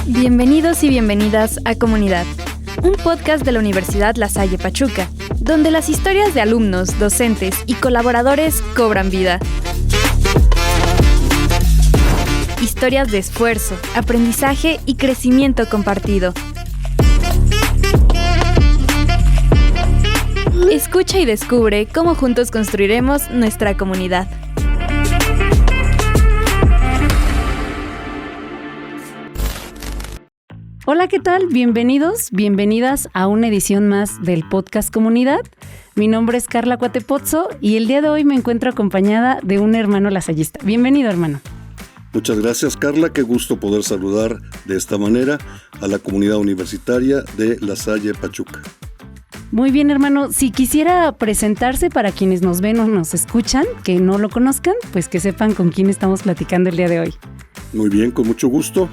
Bienvenidos y bienvenidas a Comunidad, un podcast de la Universidad La Salle Pachuca, donde las historias de alumnos, docentes y colaboradores cobran vida. Historias de esfuerzo, aprendizaje y crecimiento compartido. Escucha y descubre cómo juntos construiremos nuestra comunidad. Hola, ¿qué tal? Bienvenidos, bienvenidas a una edición más del podcast Comunidad. Mi nombre es Carla Cuatepozzo y el día de hoy me encuentro acompañada de un hermano lasallista. Bienvenido, hermano. Muchas gracias, Carla. Qué gusto poder saludar de esta manera a la comunidad universitaria de La Salle Pachuca. Muy bien, hermano. Si quisiera presentarse para quienes nos ven o nos escuchan, que no lo conozcan, pues que sepan con quién estamos platicando el día de hoy. Muy bien, con mucho gusto.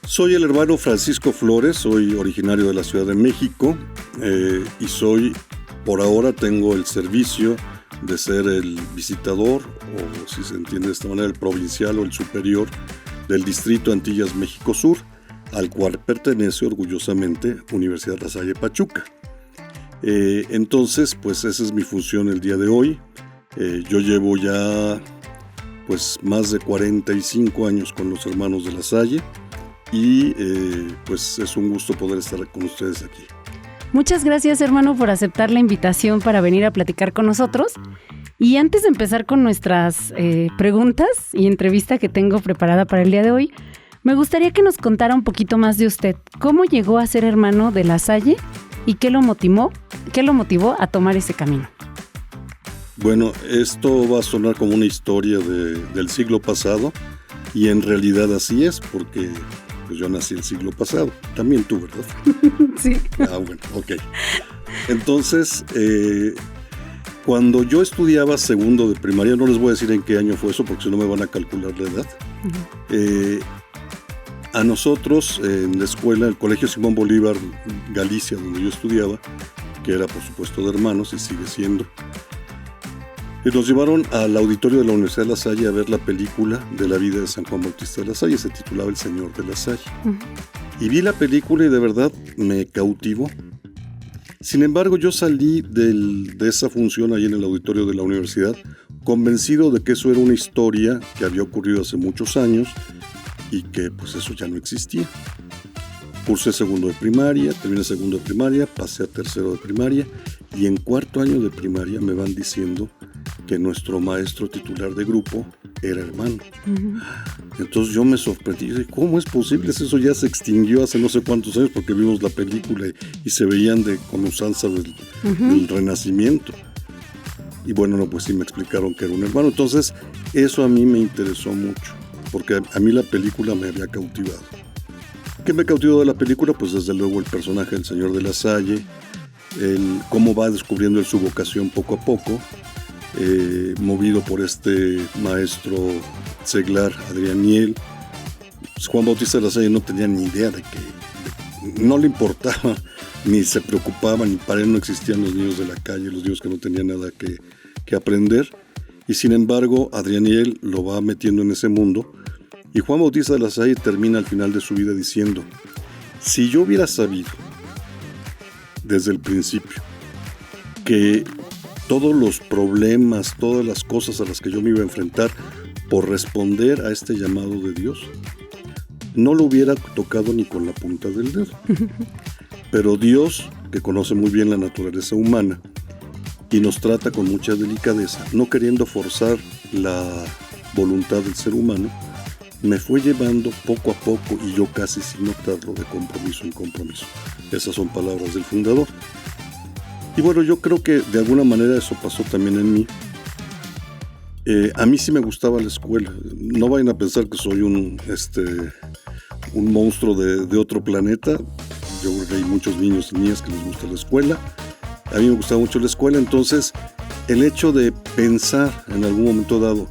Soy el hermano Francisco Flores, soy originario de la Ciudad de México y por ahora tengo el servicio de ser el visitador, o si se entiende de esta manera, el provincial o el superior del Distrito Antillas México Sur, al cual pertenece orgullosamente Universidad La Salle Pachuca. Entonces, pues esa es mi función el día de hoy. Yo llevo ya pues más de 45 años con los hermanos de La Salle y pues es un gusto poder estar con ustedes aquí. Muchas gracias, hermano, por aceptar la invitación para venir a platicar con nosotros. Y antes de empezar con nuestras preguntas y entrevista que tengo preparada para el día de hoy, me gustaría que nos contara un poquito más de usted. ¿Cómo llegó a ser hermano de La Salle y qué lo motivó a tomar ese camino? Bueno, esto va a sonar como una historia del siglo pasado y en realidad así es porque pues yo nací el siglo pasado. También tú, ¿verdad? Sí. Bueno, ok. Entonces, cuando yo estudiaba segundo de primaria, no les voy a decir en qué año fue eso porque si no me van a calcular la edad. Uh-huh. A nosotros en la escuela, el Colegio Simón Bolívar Galicia, donde yo estudiaba, que era por supuesto de hermanos y sigue siendo, nos llevaron al auditorio de la Universidad de La Salle a ver la película de la vida de San Juan Bautista de La Salle, se titulaba El Señor de La Salle. Uh-huh. Y vi la película y de verdad me cautivó. Sin embargo, yo salí de esa función ahí en el auditorio de la universidad convencido de que eso era una historia que había ocurrido hace muchos años y que pues eso ya no existía. Cursé segundo de primaria, terminé segundo de primaria, pasé a tercero de primaria y en cuarto año de primaria me van diciendo que nuestro maestro titular de grupo era hermano. Uh-huh. Entonces yo me sorprendí, dije, ¿cómo es posible? Eso ya se extinguió hace no sé cuántos años porque vimos la película y se veían con usanza del Renacimiento. Y bueno, no, pues sí me explicaron que era un hermano. Entonces eso a mí me interesó mucho porque a mí la película me había cautivado. ¿Qué me cautivó de la película? Pues desde luego el personaje del Señor de La Salle, cómo va descubriendo su vocación poco a poco, movido por este maestro seglar Adrianiel. Pues Juan Bautista de La Salle no tenía ni idea de que no le importaba, ni se preocupaba, ni para él no existían los niños de la calle, los niños que no tenían nada que aprender. Y sin embargo, Adrianiel lo va metiendo en ese mundo. Y Juan Bautista de La Salle termina al final de su vida diciendo, si yo hubiera sabido desde el principio que todos los problemas, todas las cosas a las que yo me iba a enfrentar por responder a este llamado de Dios, no lo hubiera tocado ni con la punta del dedo. Pero Dios, que conoce muy bien la naturaleza humana y nos trata con mucha delicadeza, no queriendo forzar la voluntad del ser humano, me fue llevando poco a poco y yo casi sin notarlo de compromiso en compromiso. Esas son palabras del fundador. Y bueno, yo creo que de alguna manera eso pasó también en mí. A mí sí me gustaba la escuela. No vayan a pensar que soy un monstruo de otro planeta. Yo creo que hay muchos niños y niñas que les gusta la escuela. A mí me gustaba mucho la escuela, entonces el hecho de pensar en algún momento dado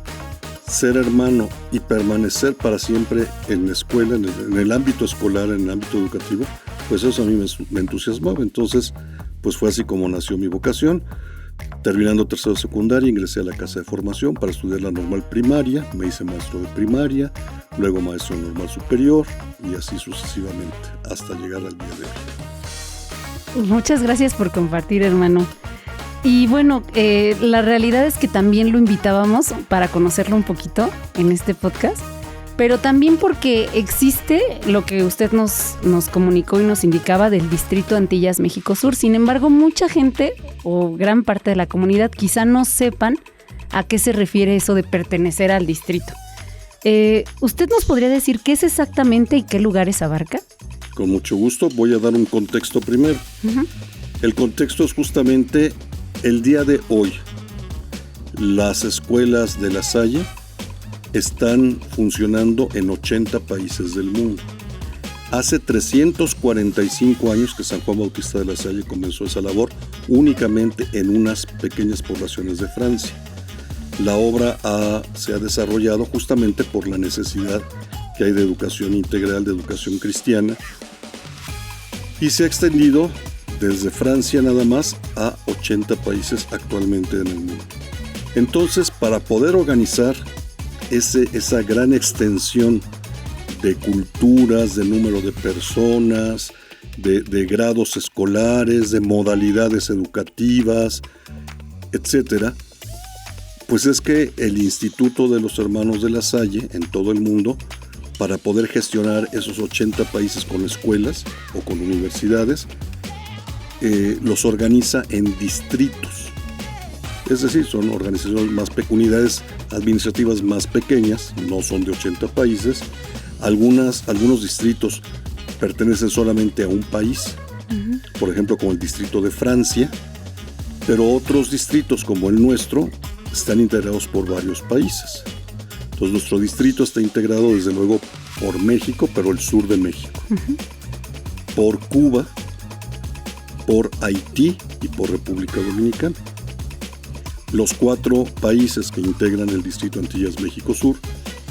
ser hermano y permanecer para siempre en la escuela, en el ámbito escolar, en el ámbito educativo, pues eso a mí me entusiasmaba. Entonces, pues fue así como nació mi vocación. Terminando tercero de secundaria, ingresé a la casa de formación para estudiar la normal primaria, me hice maestro de primaria, luego maestro de normal superior y así sucesivamente hasta llegar al día de hoy. Muchas gracias por compartir, hermano. Y bueno, la realidad es que también lo invitábamos para conocerlo un poquito en este podcast, pero también porque existe lo que usted nos comunicó y nos indicaba del Distrito Antillas México Sur. Sin embargo, mucha gente o gran parte de la comunidad quizá no sepan a qué se refiere eso de pertenecer al distrito. ¿Usted nos podría decir qué es exactamente y qué lugares abarca? Con mucho gusto, voy a dar un contexto primero. Uh-huh. El contexto es justamente el día de hoy. Las escuelas de La Salle están funcionando en 80 países del mundo. Hace 345 años que San Juan Bautista de La Salle comenzó esa labor únicamente en unas pequeñas poblaciones de Francia. La obra se ha desarrollado justamente por la necesidad que hay de educación integral, de educación cristiana, y se ha extendido desde Francia nada más a 80 países actualmente en el mundo. Entonces, para poder organizar esa gran extensión de culturas, de número de personas, de grados escolares, de modalidades educativas, etcétera, pues es que el Instituto de los Hermanos de La Salle en todo el mundo, para poder gestionar esos 80 países con escuelas o con universidades, los organiza en distritos. Es decir, son organizaciones unidades administrativas más pequeñas, no son de 80 países. Algunos distritos pertenecen solamente a un país, uh-huh. Por ejemplo, como el distrito de Francia, pero otros distritos como el nuestro están integrados por varios países. Entonces, nuestro distrito está integrado desde luego por México, pero el sur de México, uh-huh. Por Cuba, por Haití y por República Dominicana. Los 4 países que integran el Distrito Antillas México Sur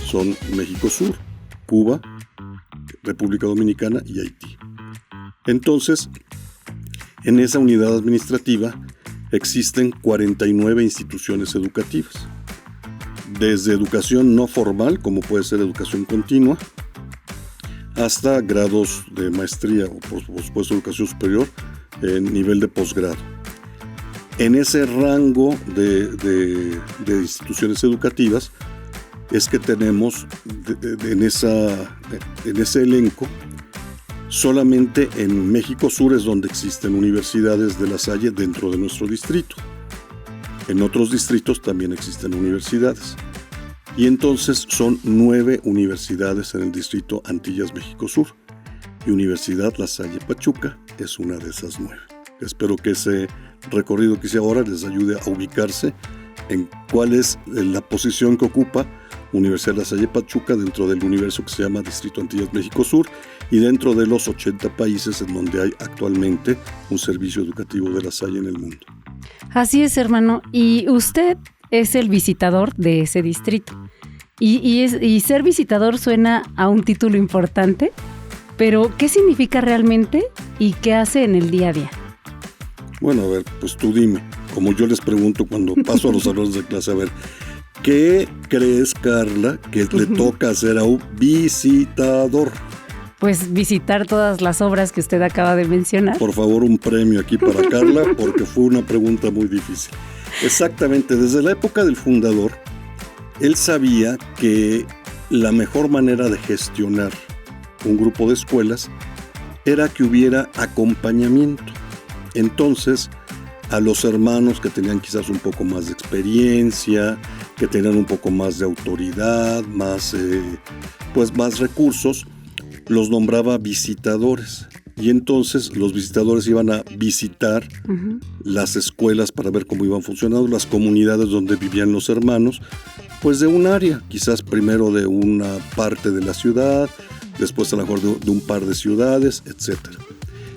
son México Sur, Cuba, República Dominicana y Haití. Entonces, en esa unidad administrativa existen 49 instituciones educativas, desde educación no formal, como puede ser educación continua, hasta grados de maestría o por supuesto educación superior en nivel de posgrado. En ese rango de instituciones educativas es que tenemos en ese elenco, solamente en México Sur es donde existen universidades de La Salle dentro de nuestro distrito. En otros distritos también existen universidades. Y entonces son 9 universidades en el distrito Antillas México Sur. Y Universidad La Salle Pachuca es una de esas 9. Espero que ese recorrido que hice ahora les ayude a ubicarse en cuál es la posición que ocupa Universidad La Salle Pachuca dentro del universo que se llama Distrito Antillas México Sur y dentro de los 80 países en donde hay actualmente un servicio educativo de La Salle en el mundo. Así es, hermano. Y usted es el visitador de ese distrito. Y ser visitador suena a un título importante, pero ¿qué significa realmente y qué hace en el día a día? Bueno, a ver, pues tú dime, como yo les pregunto cuando paso a los salones de clase, a ver, ¿qué crees, Carla, que le toca hacer a un visitador? Pues visitar todas las obras que usted acaba de mencionar. Por favor, un premio aquí para Carla, porque fue una pregunta muy difícil. Exactamente, desde la época del fundador, él sabía que la mejor manera de gestionar un grupo de escuelas era que hubiera acompañamiento. Entonces, a los hermanos que tenían quizás un poco más de experiencia, que tenían un poco más de autoridad, más recursos, los nombraba visitadores. Y entonces los visitadores iban a visitar uh-huh. las escuelas para ver cómo iban funcionando, las comunidades donde vivían los hermanos, pues de un área, quizás primero de una parte de la ciudad, después a lo mejor de un par de ciudades, etc.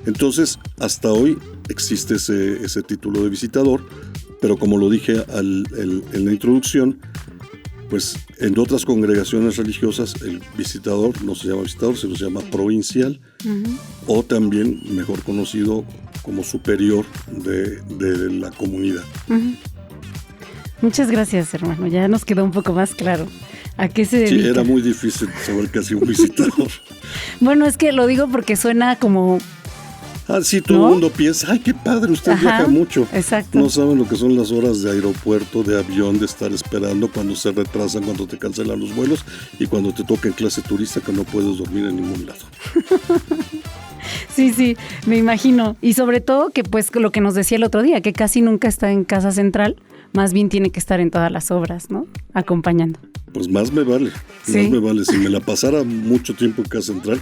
Entonces, hasta hoy existe ese título de visitador, pero como lo dije en la introducción, pues en otras congregaciones religiosas el visitador no se llama visitador, sino se llama provincial, uh-huh. o también mejor conocido como superior de la comunidad. Uh-huh. Muchas gracias, hermano. Ya nos quedó un poco más claro a qué se dedica. Sí, era muy difícil saber qué hacía un visitador. Bueno, es que lo digo porque suena como... Sí, todo el mundo piensa, ay, qué padre, usted viaja mucho. Exacto. No saben lo que son las horas de aeropuerto, de avión, de estar esperando cuando se retrasan, cuando te cancelan los vuelos y cuando te toca en clase turista que no puedes dormir en ningún lado. Sí, me imagino. Y sobre todo que pues lo que nos decía el otro día, que casi nunca está en Casa Central, más bien tiene que estar en todas las obras, ¿no? Acompañando. Pues más me vale, ¿Sí? Más me vale. Si me la pasara mucho tiempo en Casa Central,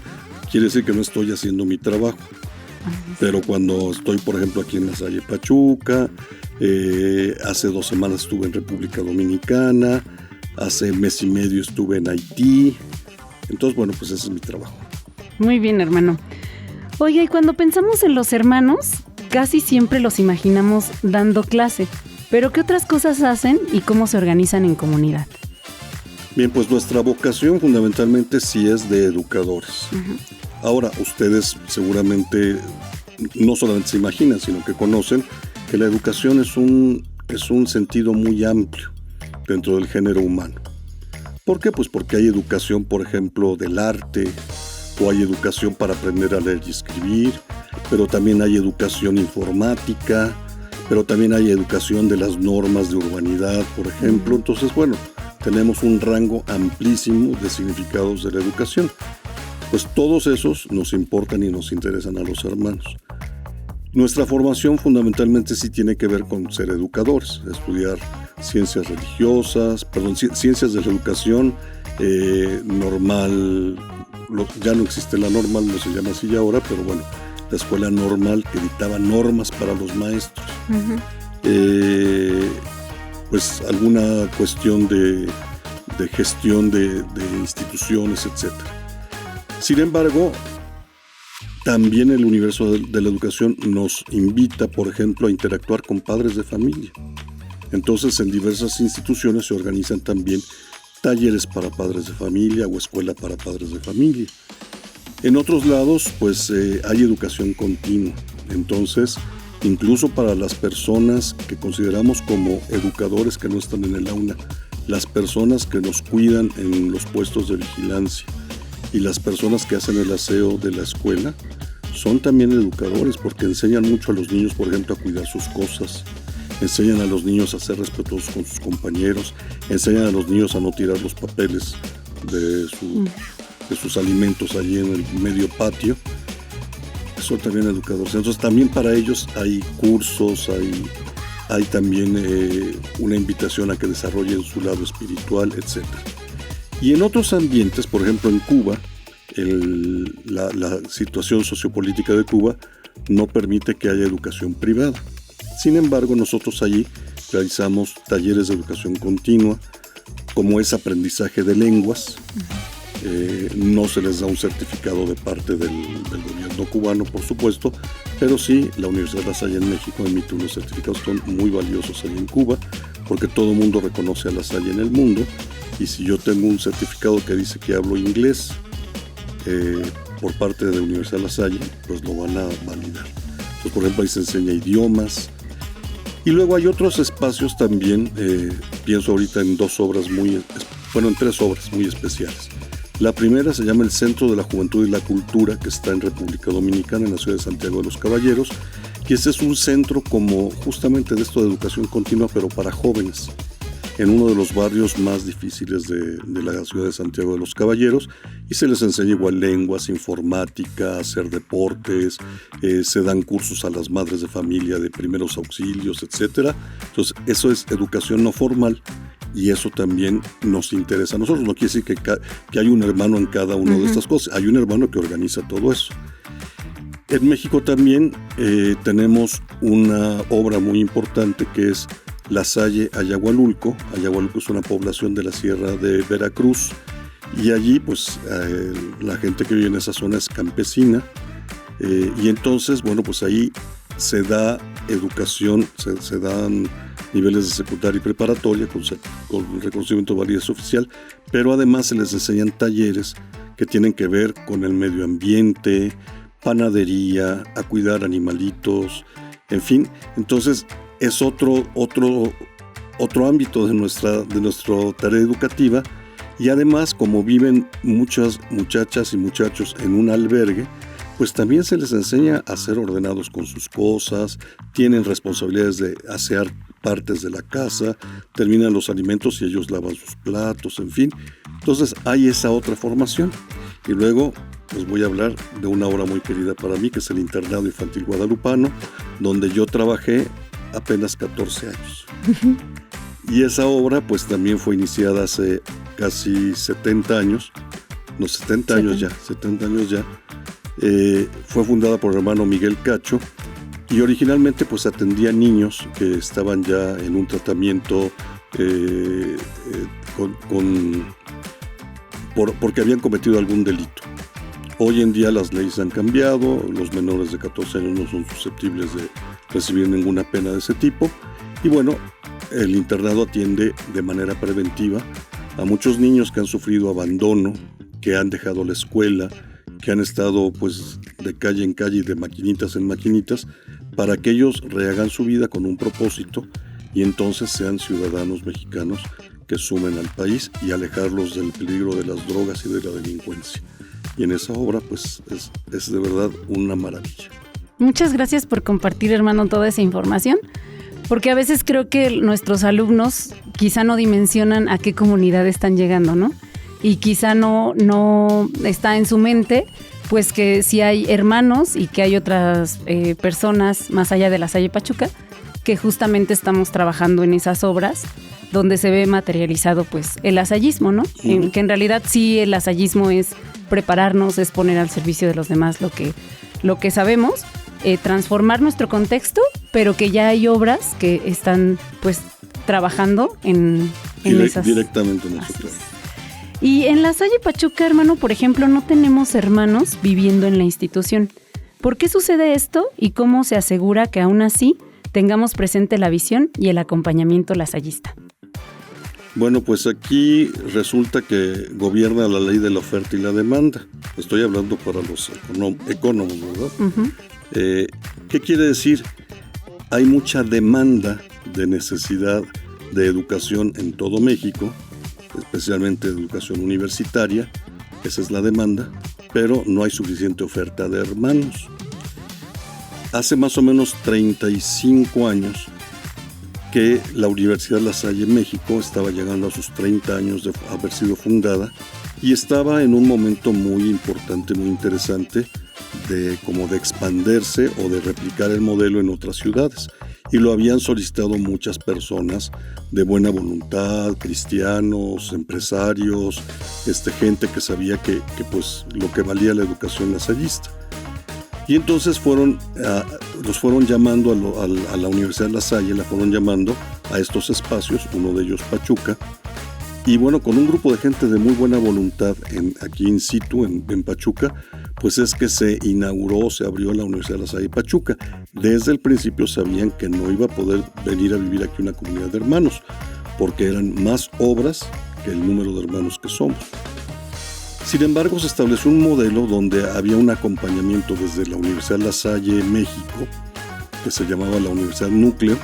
quiere decir que no estoy haciendo mi trabajo. Pero cuando estoy, por ejemplo, aquí en la Salle Pachuca, hace 2 semanas estuve en República Dominicana, hace mes y medio estuve en Haití. Entonces, bueno, pues ese es mi trabajo. Muy bien, hermano. Oye, y cuando pensamos en los hermanos, casi siempre los imaginamos dando clase. ¿Pero qué otras cosas hacen y cómo se organizan en comunidad? Bien, pues nuestra vocación fundamentalmente sí es de educadores. Uh-huh. Ahora, ustedes seguramente no solamente se imaginan, sino que conocen que la educación es un sentido muy amplio dentro del género humano. ¿Por qué? Pues porque hay educación, por ejemplo, del arte, o hay educación para aprender a leer y escribir, pero también hay educación informática, pero también hay educación de las normas de urbanidad, por ejemplo. Entonces, bueno, tenemos un rango amplísimo de significados de la educación. Pues todos esos nos importan y nos interesan a los hermanos. Nuestra formación fundamentalmente sí tiene que ver con ser educadores, estudiar ciencias religiosas, ciencias de la educación normal, ya no existe la normal, no se llama así ya ahora, pero bueno, la escuela normal que dictaba normas para los maestros. Uh-huh. Pues alguna cuestión de gestión de instituciones, etcétera. Sin embargo, también el universo de la educación nos invita, por ejemplo, a interactuar con padres de familia. Entonces, en diversas instituciones se organizan también talleres para padres de familia o escuela para padres de familia. En otros lados, pues hay educación continua. Entonces, incluso para las personas que consideramos como educadores que no están en el aula, las personas que nos cuidan en los puestos de vigilancia, y las personas que hacen el aseo de la escuela son también educadores porque enseñan mucho a los niños, por ejemplo, a cuidar sus cosas, enseñan a los niños a ser respetuosos con sus compañeros, enseñan a los niños a no tirar los papeles de sus alimentos allí en el medio patio. Son también educadores. Entonces también para ellos hay cursos, hay también una invitación a que desarrollen su lado espiritual, etc. Y en otros ambientes, por ejemplo en Cuba, la situación sociopolítica de Cuba no permite que haya educación privada. Sin embargo, nosotros allí realizamos talleres de educación continua, como es aprendizaje de lenguas. No se les da un certificado de parte del gobierno cubano, por supuesto, pero sí la Universidad La Salle en México emite unos certificados que son muy valiosos ahí en Cuba, porque todo el mundo reconoce a La Salle en el mundo. Y si yo tengo un certificado que dice que hablo inglés por parte de la Universidad La Salle, pues lo van a validar. Entonces, por ejemplo, ahí se enseña idiomas. Y luego hay otros espacios también, pienso ahorita en 3 obras muy especiales. La primera se llama el Centro de la Juventud y la Cultura, que está en República Dominicana, en la ciudad de Santiago de los Caballeros, y este es un centro como justamente de esto de educación continua, pero para jóvenes, en uno de los barrios más difíciles de la ciudad de Santiago de los Caballeros, y se les enseña igual lenguas, informática, hacer deportes, se dan cursos a las madres de familia de primeros auxilios, etc. Entonces, eso es educación no formal, y eso también nos interesa a nosotros. No quiere decir que hay un hermano en cada una de estas cosas, hay un hermano que organiza todo eso. En México también tenemos una obra muy importante que es La Salle Ayahualulco. Ayahualulco es una población de la sierra de Veracruz, y allí pues la gente que vive en esa zona es campesina, y entonces bueno, pues ahí se da educación, se dan niveles de secundaria y preparatoria con reconocimiento de validez oficial, pero además se les enseñan talleres que tienen que ver con el medio ambiente, panadería, a cuidar animalitos, en fin. Entonces es otro ámbito de nuestra tarea educativa, y además, como viven muchas muchachas y muchachos en un albergue, pues también se les enseña a ser ordenados con sus cosas, tienen responsabilidades de asear partes de la casa, terminan los alimentos y ellos lavan sus platos, en fin. Entonces hay esa otra formación. Y luego les voy a hablar de una obra muy querida para mí, que es el Internado Infantil Guadalupano, donde yo trabajé apenas 14 años. Y esa obra pues también fue iniciada hace casi 70 años, no, 70 años ya. Fue fundada por el hermano Miguel Cacho, y originalmente pues atendía niños que estaban ya en un tratamiento porque habían cometido algún delito. Hoy en día las leyes han cambiado, los menores de 14 años no son susceptibles de recibir ninguna pena de ese tipo, y bueno, el internado atiende de manera preventiva a muchos niños que han sufrido abandono, que han dejado la escuela, que han estado pues de calle en calle y de maquinitas en maquinitas, para que ellos rehagan su vida con un propósito y entonces sean ciudadanos mexicanos que sumen al país, y alejarlos del peligro de las drogas y de la delincuencia. Y en esa obra pues es de verdad una maravilla. Muchas gracias por compartir, hermano, toda esa información, porque a veces creo que nuestros alumnos quizá no dimensionan a qué comunidad están llegando, ¿no? Y quizá no está en su mente, pues que sí hay hermanos y que hay otras personas más allá de la Salle Pachuca, que justamente estamos trabajando en esas obras donde se ve materializado pues el lasallismo, ¿no? Que en realidad sí, el lasallismo es prepararnos, es poner al servicio de los demás lo que sabemos, transformar nuestro contexto, pero que ya hay obras que están pues trabajando en esas... Directamente en eso, claro. Y en la Salle Pachuca, hermano, por ejemplo, no tenemos hermanos viviendo en la institución. ¿Por qué sucede esto y cómo se asegura que aún así tengamos presente la visión y el acompañamiento lasallista? Bueno, pues aquí resulta que gobierna la ley de la oferta y la demanda. Estoy hablando para los economos, ¿verdad? Uh-huh. ¿Qué quiere decir? Hay mucha demanda de necesidad de educación en todo México, especialmente educación universitaria, esa es la demanda, pero no hay suficiente oferta de hermanos. Hace más o menos 35 años que la Universidad La Salle México estaba llegando a sus 30 años de haber sido fundada, y estaba en un momento muy importante, muy interesante, de expandirse o de replicar el modelo en otras ciudades. Y lo habían solicitado muchas personas de buena voluntad, cristianos, empresarios, gente que sabía que pues lo que valía la educación lasallista. Y entonces los fueron llamando a la Universidad La Salle, la fueron llamando a estos espacios, uno de ellos Pachuca, y bueno, con un grupo de gente de muy buena voluntad aquí in situ, en Pachuca, pues es que se abrió la Universidad La Salle Pachuca. Desde el principio sabían que no iba a poder venir a vivir aquí una comunidad de hermanos, porque eran más obras que el número de hermanos que somos. Sin embargo, se estableció un modelo donde había un acompañamiento desde la Universidad La Salle México, que se llamaba la Universidad Núcleo,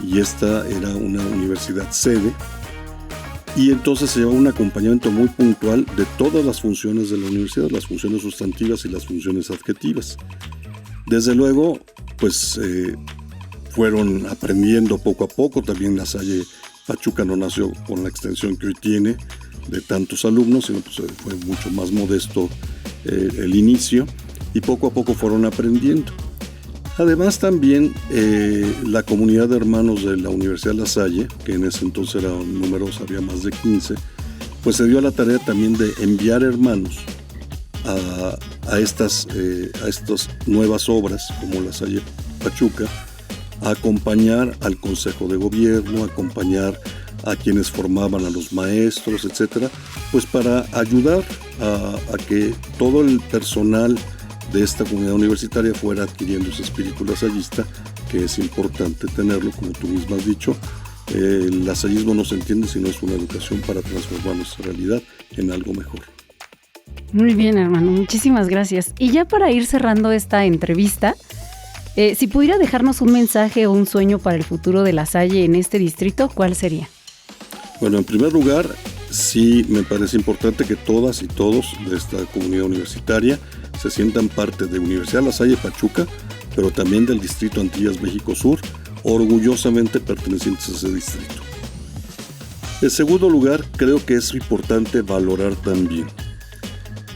y esta era una universidad sede, y entonces se llevaba un acompañamiento muy puntual de todas las funciones de la universidad, las funciones sustantivas y las funciones adjetivas. Desde luego, pues fueron aprendiendo poco a poco. También La Salle Pachuca no nació con la extensión que hoy tiene de tantos alumnos, sino pues fue mucho más modesto el inicio, y poco a poco fueron aprendiendo. Además también la comunidad de hermanos de la Universidad La Salle, que en ese entonces era numerosa, había más de 15, pues se dio a la tarea también de enviar hermanos a estas nuevas obras como La Salle Pachuca, a acompañar al Consejo de Gobierno, a acompañar a quienes formaban a los maestros, etcétera, pues para ayudar a que todo el personal de esta comunidad universitaria fuera adquiriendo ese espíritu lasallista, que es importante tenerlo, como tú mismo has dicho. El lasallismo no se entiende si no es una educación para transformar nuestra realidad en algo mejor. Muy bien, hermano, muchísimas gracias. Y ya para ir cerrando esta entrevista, si pudiera dejarnos un mensaje o un sueño para el futuro de La Salle en este distrito, ¿cuál sería? Bueno, en primer lugar, sí me parece importante que todas y todos de esta comunidad universitaria se sientan parte de Universidad La Salle Pachuca, pero también del Distrito Antillas México Sur, orgullosamente pertenecientes a ese distrito. En segundo lugar, creo que es importante valorar también.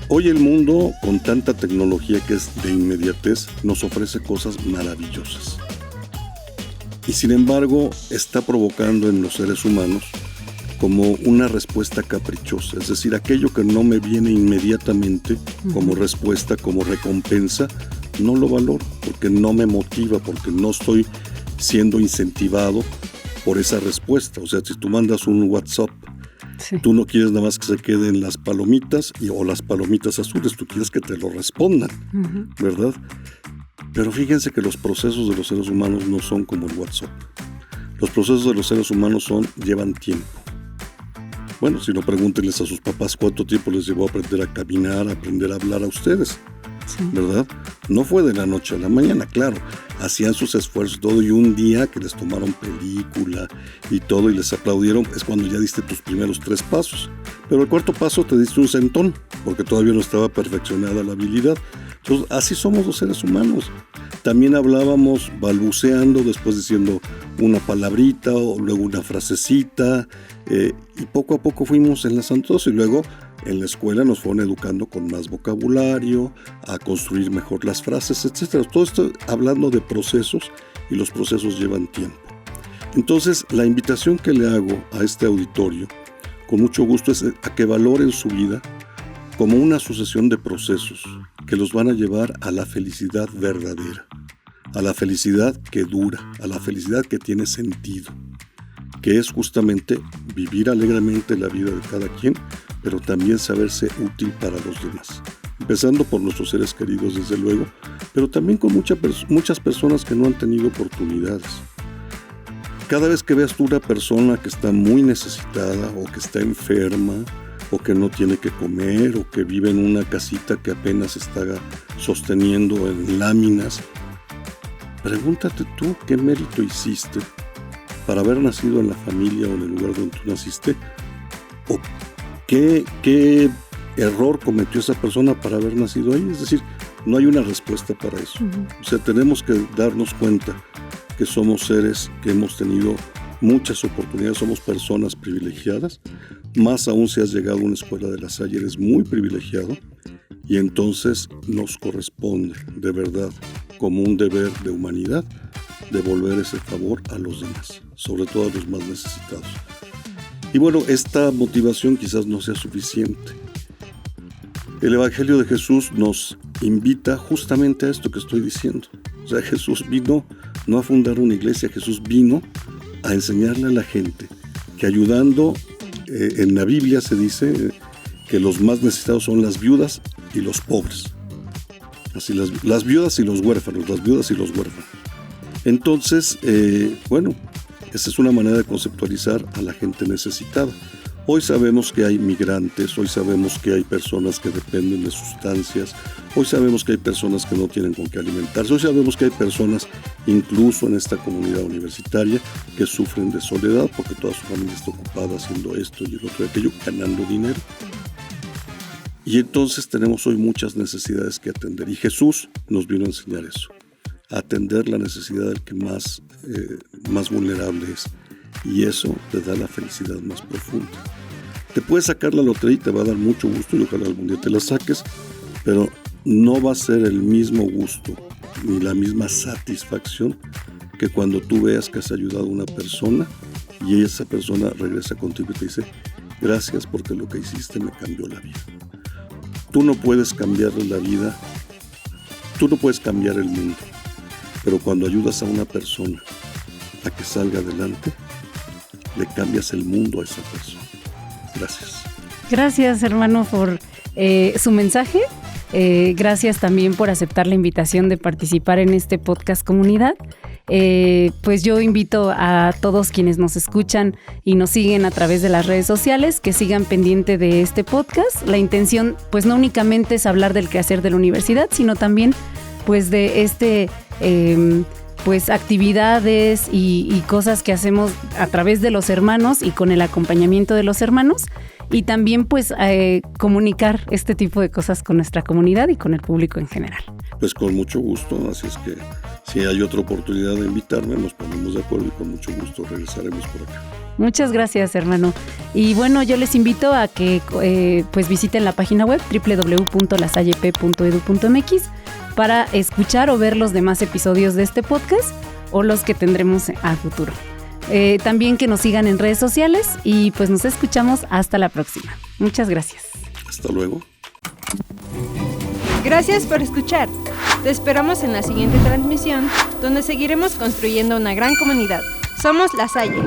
Hoy el mundo, con tanta tecnología que es de inmediatez, nos ofrece cosas maravillosas. Y sin embargo, está provocando en los seres humanos como una respuesta caprichosa, es decir, aquello que no me viene inmediatamente como respuesta, como recompensa, no lo valoro, porque no me motiva, porque no estoy siendo incentivado por esa respuesta. O sea, si tú mandas un WhatsApp, sí, tú no quieres nada más que se queden las palomitas o las palomitas azules, tú quieres que te lo respondan, ¿verdad? Pero fíjense que los procesos de los seres humanos no son como el WhatsApp. Los procesos de los seres humanos llevan tiempo. Bueno, si no, pregúntenles a sus papás cuánto tiempo les llevó a aprender a caminar, a aprender a hablar a ustedes, sí, ¿verdad? No fue de la noche a la mañana, claro. Hacían sus esfuerzos todo, y un día que les tomaron película y todo y les aplaudieron, es cuando ya diste tus primeros 3 pasos. Pero el 4.º paso te diste un sentón, porque todavía no estaba perfeccionada la habilidad. Entonces, así somos los seres humanos. También hablábamos balbuceando, después diciendo una palabrita o luego una frasecita, y poco a poco fuimos enlazándonos, y luego en la escuela nos fueron educando con más vocabulario, a construir mejor las frases, etc. Todo esto hablando de procesos, y los procesos llevan tiempo. Entonces, la invitación que le hago a este auditorio, con mucho gusto, es a que valoren su vida como una sucesión de procesos que los van a llevar a la felicidad verdadera, a la felicidad que dura, a la felicidad que tiene sentido, que es justamente vivir alegremente la vida de cada quien, pero también saberse útil para los demás. Empezando por nuestros seres queridos, desde luego, pero también con muchas personas que no han tenido oportunidades. Cada vez que veas tú una persona que está muy necesitada o que está enferma, o que no tiene que comer, o que vive en una casita que apenas está sosteniendo en láminas, pregúntate tú qué mérito hiciste para haber nacido en la familia o en el lugar donde tú naciste, o qué error cometió esa persona para haber nacido ahí. Es decir, no hay una respuesta para eso. O sea, tenemos que darnos cuenta que somos seres que hemos tenido muchas oportunidades, somos personas privilegiadas, más aún si has llegado a una escuela de La Salle, eres muy privilegiado, y entonces nos corresponde, de verdad, como un deber de humanidad, devolver ese favor a los demás, sobre todo a los más necesitados. Y bueno, esta motivación quizás no sea suficiente. El Evangelio de Jesús nos invita justamente a esto que estoy diciendo. O sea, Jesús vino no a fundar una iglesia, Jesús vino a enseñarle a la gente que ayudando, en la Biblia se dice que los más necesitados son las viudas y los pobres. Así las viudas y los huérfanos, las viudas y los huérfanos. Entonces, bueno, esa es una manera de conceptualizar a la gente necesitada. Hoy sabemos que hay migrantes, hoy sabemos que hay personas que dependen de sustancias, hoy sabemos que hay personas que no tienen con qué alimentarse, hoy sabemos que hay personas, incluso en esta comunidad universitaria, que sufren de soledad porque toda su familia está ocupada haciendo esto y el otro y aquello, ganando dinero. Y entonces tenemos hoy muchas necesidades que atender, y Jesús nos vino a enseñar eso, a atender la necesidad del que más vulnerable es. Y eso te da la felicidad más profunda. Te puedes sacar la lotería y te va a dar mucho gusto, y ojalá algún día te la saques, pero no va a ser el mismo gusto ni la misma satisfacción que cuando tú veas que has ayudado a una persona y esa persona regresa contigo y te dice: gracias porque lo que hiciste me cambió la vida. Tú no puedes cambiarle la vida, tú no puedes cambiar el mundo, pero cuando ayudas a una persona a que salga adelante, le cambias el mundo a esa persona. Gracias. Gracias, hermano, por su mensaje. Gracias también por aceptar la invitación de participar en este podcast Comunidad. pues yo invito a todos quienes nos escuchan y nos siguen a través de las redes sociales que sigan pendiente de este podcast. La intención pues no únicamente es hablar del quehacer de la universidad, sino también pues de pues actividades y cosas que hacemos a través de los hermanos y con el acompañamiento de los hermanos, y también pues comunicar este tipo de cosas con nuestra comunidad y con el público en general. Pues con mucho gusto, así es que si hay otra oportunidad de invitarme, nos ponemos de acuerdo y con mucho gusto regresaremos por acá. Muchas gracias, hermano. Y bueno, yo les invito a que pues visiten la página web www.lasallep.edu.mx para escuchar o ver los demás episodios de este podcast o los que tendremos a futuro. También que nos sigan en redes sociales y pues nos escuchamos hasta la próxima. Muchas gracias. Hasta luego. Gracias por escuchar. Te esperamos en la siguiente transmisión, donde seguiremos construyendo una gran comunidad. Somos La Salle.